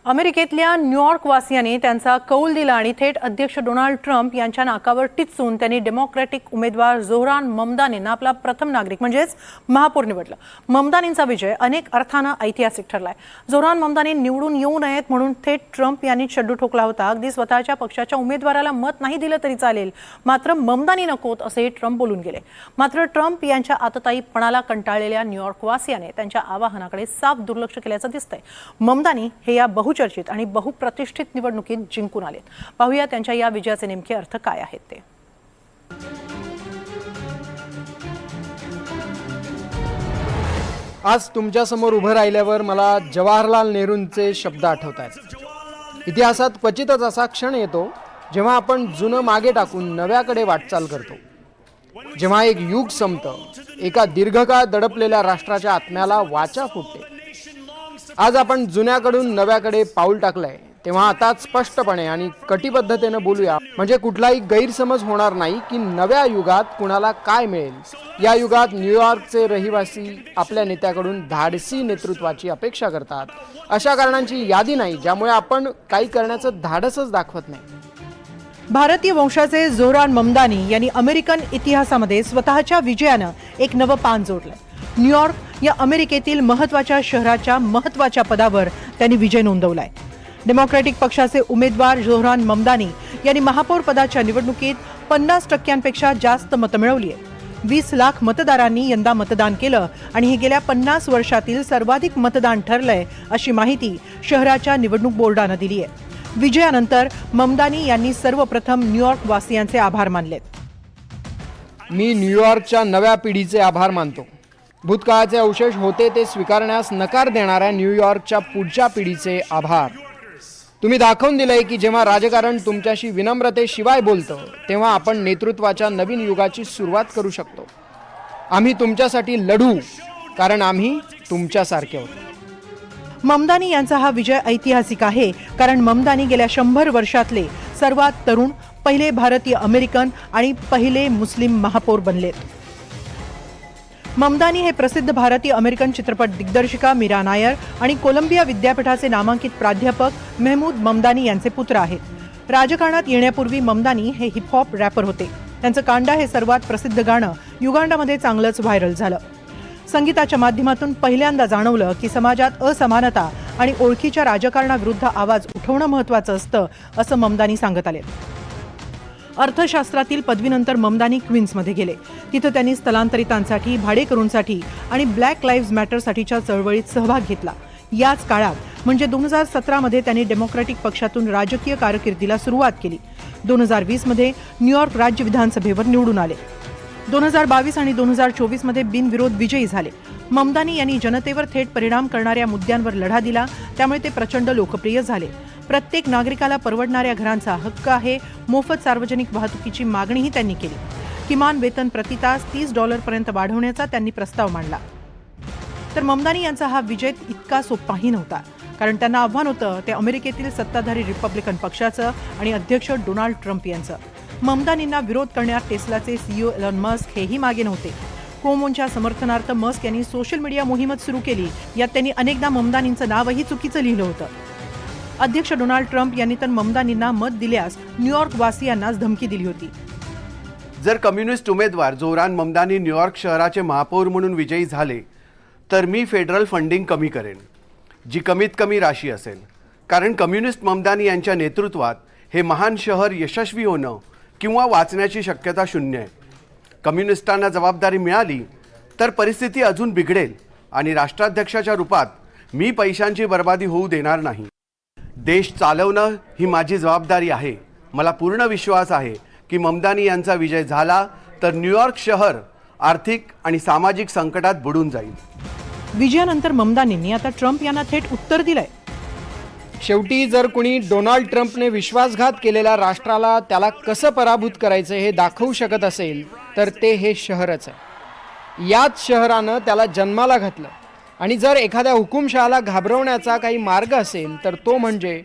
अमेरिकेतल्या न्यूयॉर्क वासियांनी त्यांचा कौल दिला आणि थेट अध्यक्ष डोनाल्ड ट्रम्प यांच्या नाकावर टिच्चून त्यांनी डेमोक्रॅटिक उमेदवार जोहरान ममदानींना आपला प्रथम नागरिक म्हणजेच महापौर निवडलं। ममदानींचा विजय अनेक अर्थानं ऐतिहासिक ठरलाय। जोहरान ममदानी निवडून येऊ नयेत म्हणून थेट ट्रम्प यांनी चड्डू ठोकला होता। अगदी स्वतःच्या पक्षाच्या उमेदवाराला मत नाही दिलं तरी चालेल, मात्र ममदानी नकोत असे ट्रम्प बोलून गेले। मात्र ट्रम्प यांच्या आतताईपणाला कंटाळलेल्या न्यूयॉर्क वासियाने त्यांच्या आवाहनाकडे साफ दुर्लक्ष केल्याचं दिसतंय। ममदानी हे या बहुचर्चित आणि बहुप्रतिष्ठित निवडणुकीत जिंकून आलेत। पाहूया त्यांच्या या विजयाचे नेमके अर्थ काय आहेत ते। आज तुमच्या समोर उभं राहिल्यावर मला जवाहरलाल नेहरूंचे शब्द आठवतात। इतिहासात क्वचितच असा क्षण येतो जेव्हा आपण जुनं मागे टाकून नव्याकडे वाटचाल करतो, जेव्हा एक युग संपतं, एका दीर्घकाळ दडपलेल्या राष्ट्राच्या आत्म्याला वाचा फुटते। आज आपण जुन्याकडून नव्याकडे पाऊल टाकलंय, तेव्हा आता स्पष्टपणे आणि कटिबद्धतेनं बोलूया, म्हणजे कुठलाही गैरसमज होणार नाही की नव्या युगात कुणाला काय मिळेल। या युगात न्यूयॉर्कचे रहिवासी आपल्या नेत्याकडून धाडसी नेतृत्वाची अपेक्षा करतात। अशा कारणांची यादी नाही ज्यामुळे आपण काही करण्याचं धाडसच दाखवत नाही। भारतीय वंशाचे जोहरान ममदानी यांनी अमेरिकन इतिहासामध्ये स्वतःच्या विजयानं एक नवं पान जोडलंय। न्यूयॉर्क या अमेरिकेतील महत्त्वाच्या शहराच्या महत्त्वाच्या पदावर त्यांनी विजय नोंदवलाय। डेमोक्रॅटिक पक्षाचे उमेदवार जोहरान ममदानी यांनी महापौर पदाच्या निवडणुकीत 50% जास्त मतं मिळवली आहेत। 20 लाख मतदारांनी यंदा मतदान केलं आणि हे गेल्या 50 वर्षातील सर्वाधिक मतदान ठरलंय, अशी माहिती शहराच्या निवडणूक बोर्डानं दिली आहे। विजयानंतर ममदानी यांनी सर्वप्रथम न्यूयॉर्क वासियांचे आभार मानलेत। मी न्यूयॉर्कच्या नव्या पिढीचे आभार मानतो। भूतकाळाचे अवशेष होते ते स्वीकारण्यास नकार देणाऱ्या न्यूयॉर्कच्या पुढच्या पिढीचे आभार। तुम्ही दाखवून दिलंय की जेव्हा राजकारण तुमच्याशी विनम्रतेशिवाय बोलतं, तेव्हा आपण नेतृत्वाच्या नवीन युगाची सुरुवात करू शकतो। आम्ही तुमच्यासाठी लढू, कारण आम्ही तुमच्यासारखे आहोत। ममदानी यांचा हा विजय ऐतिहासिक आहे, कारण ममदानी गेल्या 100 वर्षातले सर्वात तरुण, पहिले भारतीय अमेरिकन आणि पहिले मुस्लिम महापौर बनलेत। ममदानी हे प्रसिद्ध भारतीय अमेरिकन चित्रपट दिग्दर्शिका मीरा नायर आणि कोलंबिया विद्यापीठाचे नामांकित प्राध्यापक मेहमूद ममदानी यांचे पुत्र आहेत। राजकारणात येण्यापूर्वी ममदानी हे हिप हॉप रॅपर होते। त्यांचं कांडा हे सर्वात प्रसिद्ध गाणं युगांडामध्ये चांगलंच व्हायरल झालं। संगीताच्या माध्यमातून पहिल्यांदा जाणवलं की समाजात असमानता आणि ओळखीच्या राजकारणाविरुद्ध आवाज उठवणं महत्त्वाचं असतं, असं ममदानी सांगत आले। अर्थशास्त्रातील पदवीनंतर ममदानी क्वीन्समध्ये गेले। तिथं त्यांनी स्थलांतरितांसाठी, भाडेकरूंसाठी आणि ब्लॅक लाईव्ज मॅटरसाठीच्या चळवळीत सहभाग घेतला। याच काळात म्हणजे 2017 मध्ये त्यांनी डेमोक्रॅटिक पक्षातून राजकीय कारकिर्दीला सुरुवात केली। 2020 मध्ये न्यूयॉर्क राज्य विधानसभेवर निवडून आले। 2022 आणि 2024 मध्ये बिनविरोध विजयी झाले। ममदानी यांनी जनतेवर थेट परिणाम करणाऱ्या मुद्द्यांवर लढा दिला, त्यामुळे ते प्रचंड लोकप्रिय झाले। प्रत्येक नागरिकाला परवडणाऱ्या घरांचा हक्क आहे, मोफत सार्वजनिक वाहतुकीची मागणीही त्यांनी केली। किमान वेतन प्रति तास $30 पर्यंत वाढवण्याचा त्यांनी प्रस्ताव मांडला। तर ममदानी यांचा हा विजय इतका सोपाही नव्हता, कारण त्यांना आव्हान होतं ते अमेरिकेतील सत्ताधारी रिपब्लिकन पक्षाचं आणि अध्यक्ष डोनाल्ड ट्रम्प यांचं। ममदानींना विरोध करण्यात टेस्लाचे CEO एलन मस्क हेही मागे नव्हते। कोमोनच्या समर्थनार्थ मस्क यांनी सोशल मीडिया मोहीमच सुरू केली। यात त्यांनी अनेकदा ममदानींचं नावही चुकीचं लिहिलं होतं। अध्यक्ष डोनाल्ड ट्रम्प यांनी तर ममदानींना मत दिल्यास न्यूयॉर्क वासियांनाच धमकी दिली होती। जर कम्युनिस्ट उमेदवार जोहरान ममदानी न्यूयॉर्क शहराचे महापौर म्हणून विजयी झाले तर मी फेडरल फंडिंग कमी करेन, जी कमीत कमी राशी असेल, कारण कम्युनिस्ट ममदानी यांच्या नेतृत्वात हे महान शहर यशस्वी होणं किंवा वाचण्याची शक्यता शून्य आहे। कम्युनिस्टांना जबाबदारी मिळाली तर परिस्थिती अजून बिघडेल आणि राष्ट्राध्यक्षाच्या रूपात मी पैशांची बर्बादी होऊ देणार नाही। देश चालवणं ही माझी जबाबदारी आहे। मला पूर्ण विश्वास आहे की ममदानी यांचा विजय झाला तर न्यूयॉर्क शहर आर्थिक आणि सामाजिक संकटात बुडून जाईल। विजयानंतर ममदानींनी आता ट्रम्प यांना थेट उत्तर दिलंय। शेवटी जर कुणी डोनाल्ड ट्रम्पने विश्वासघात केलेल्या राष्ट्राला त्याला कसं पराभूत करायचं हे दाखवू शकत असेल तर ते हे शहरच आहे। याच शहरानं त्याला जन्माला घातलं आणि जर एखाद्या हुकुमशहाला घाबरवण्याचा काही मार्ग असेल तर तो म्हणजे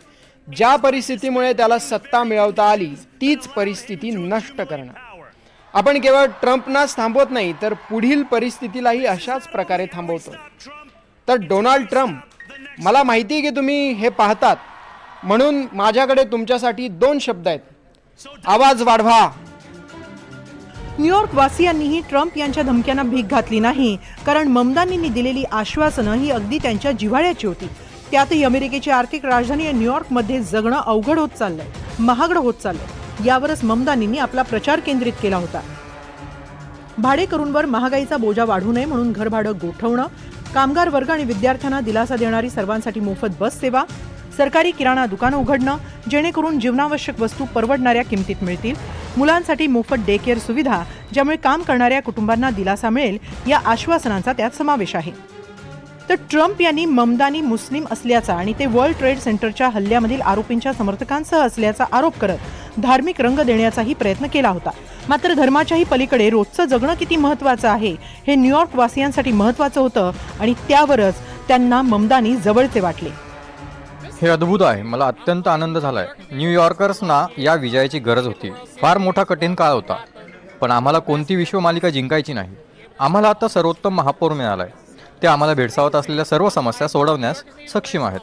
ज्या परिस्थितीमुळे त्याला सत्ता मिळवता आली तीच परिस्थिती नष्ट करणं। आपण केवळ ट्रम्पनाच थांबवत नाही तर पुढील परिस्थितीलाही अशाच प्रकारे थांबवतो। तर डोनाल्ड ट्रम्प मला माहिती आहे की तुम्ही हे पाहतात, म्हणून माझ्याकडे तुमच्यासाठी 2 शब्द आहेत. आवाज वाढवा. न्यूयॉर्क वासियांनीही ट्रम्प यांच्या धमक्यांना भीक घातली नाही, कारण ममदानींनी दिलेली आश्वासनं ही अगदी त्यांच्या जिव्हाळ्याची होती. त्यातही अमेरिकेची आर्थिक राजधानी न्यूयॉर्कमध्ये जगणं अवघड होत चाललंय, महागडं होत चाललंय. यावरच ममदानींनी आपला प्रचार केंद्रित केला होता. भाडेकरूंवर महागाईचा बोजा वाढू नये म्हणून घरभाडं गोठवणं, कामगार वर्ग आणि विद्यार्थ्यांना दिलासा देणारी सर्वांसाठी मोफत बस सेवा, सरकारी किराणा दुकानं उघडणं जेणेकरून जीवनावश्यक वस्तू परवडणाऱ्या किमतीत मिळतील, मुलांसाठी मोफत डे केअर सुविधा ज्यामुळे काम करणाऱ्या कुटुंबांना दिलासा मिळेल, या आश्वासनांचा त्यात समावेश आहे. तर ट्रम्प यांनी ममदानी मुस्लिम असल्याचा आणि ते वर्ल्ड ट्रेड सेंटरच्या हल्ल्यामधील आरोपींच्या समर्थकांसह असल्याचा आरोप करत धार्मिक रंग देण्याचाही प्रयत्न केला होता. मात्र धर्माच्याही पलीकडे रोजचं जगणं किती महत्त्वाचं आहे हे न्यूयॉर्क वासियांसाठी महत्त्वाचं होतं आणि त्यावरच त्यांना ममदानी जवळचे वाटले. हे अद्भुत आहे. मला अत्यंत आनंद झालाय. न्यूयॉर्कर्सना या विजयाची गरज होती. फार मोठा कठीण काळ होता, पण आम्हाला कोणती विश्वमालिका जिंकायची नाही. आम्हाला आता सर्वोत्तम महापौर मिळालाय. ते आम्हाला भेडसावत असलेल्या सर्व समस्या सोडवण्यास सक्षम आहेत.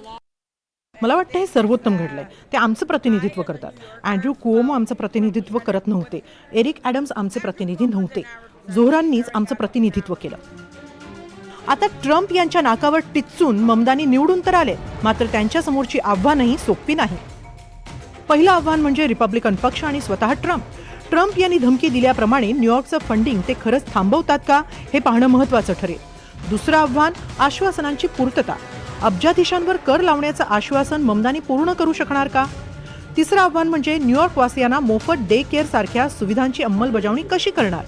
मला वाटतं हे सर्वोत्तम घडलंय. ते आमचं प्रतिनिधित्व करतात. अँड्रू कुओमो आमचं प्रतिनिधित्व करत नव्हते. एरिक ॲडम्स आमचे प्रतिनिधी नव्हते. जोहरांनीच आमचं प्रतिनिधित्व केलं. आता ट्रम्प यांच्या नाकावर टिच्चून ममदानी निवडून तर आले, मात्र त्यांच्या समोरची आव्हानही सोपी नाही. पहिलं आव्हान म्हणजे रिपब्लिकन पक्ष आणि स्वतः ट्रम्प यांनी धमकी दिल्याप्रमाणे न्यूयॉर्कचं फंडिंग ते खरंच थांबवतात का हे पाहणं महत्त्वाचं ठरेल. दुसरं आव्हान आश्वासनांची पूर्तता. अब्जाधीशांवर कर लावण्याचं आश्वासन ममदानी पूर्ण करू शकणार का? तिसरं आव्हान म्हणजे न्यूयॉर्क वासियांना मोफत डे केअर सारख्या सुविधांची अंमलबजावणी कशी करणार?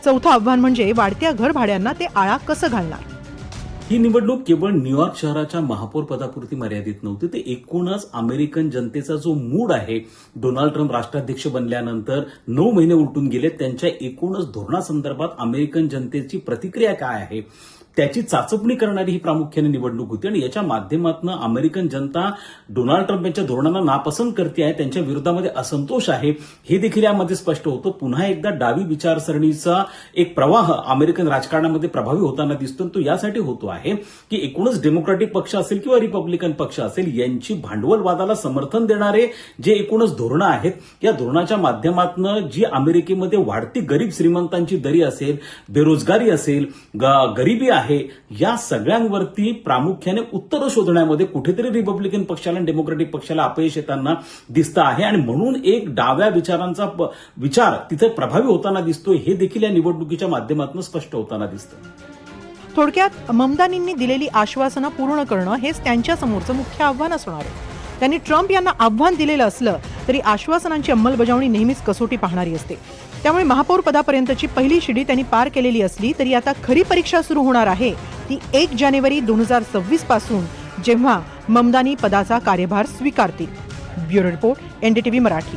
चौथं आव्हान म्हणजे वाढत्या घर भाड्यांना ते आळा कसं घालणार? ही निवडणूक केवळ न्यूयॉर्क शहराच्या महापौर पदापुरती मर्यादित नव्हती. ते एकूणच अमेरिकन जनतेचा जो मूड आहे, डोनाल्ड ट्रम्प राष्ट्राध्यक्ष बनल्यानंतर 9 महिने उलटून गेले, त्यांच्या एकूणच धोरणासंदर्भात अमेरिकन जनतेची प्रतिक्रिया काय आहे त्याची चाचपणी करणारी ही प्रामुख्याने निवडणूक होती. आणि याच्या माध्यमातून अमेरिकन जनता डोनाल्ड ट्रम्प यांच्या धोरणांना नापसंत करते आहे, त्यांच्या विरोधामध्ये असंतोष आहे, हे देखील यामध्ये स्पष्ट होतं. पुन्हा एकदा डावी विचारसरणीचा एक प्रवाह अमेरिकन राजकारणामध्ये प्रभावी होताना दिसतो. तो यासाठी होतो आहे की एकूणच डेमोक्रॅटिक पक्ष असेल किंवा रिपब्लिकन पक्ष असेल, यांची भांडवलवादाला समर्थन देणारे जे एकूणच धोरणं आहेत, या धोरणाच्या माध्यमातून जी अमेरिकेमध्ये वाढती गरीब श्रीमंतांची दरी असेल, बेरोजगारी असेल, गरिबी आहे, या सगळ्यांवरती प्रामुख्याने उत्तर शोधण्यामध्ये कुठेतरी रिपब्लिकन पक्षाला आणि डेमोक्रॅटिक पक्षाला अपयश येताना दिसतं आहे. आणि म्हणून एक डाव्या विचारांचा विचार तिथे प्रभावी होताना दिसतोय, हे देखील या निवडणुकीच्या माध्यमातून स्पष्ट होताना दिसतं. थोडक्यात ममदानींनी दिलेली आश्वासनं पूर्ण करणं हेच त्यांच्या समोरचं मुख्य आव्हान असणार आहे. त्यांनी ट्रम्प यांना आव्हान दिलेलं असलं तरी आश्वासनांची अंमलबजावणी नेहमीच कसोटी पाहणारी असते. त्यामुळे महापौर पदापर्यंतची पहिली शिडी त्यांनी पार केलेली असली तरी आता खरी परीक्षा सुरू होणार आहे ती 1 जानेवारी 2026 पासून, जेव्हा ममदानी पदाचा कार्यभार स्वीकारतील. Bureau report, NDTV Marathi.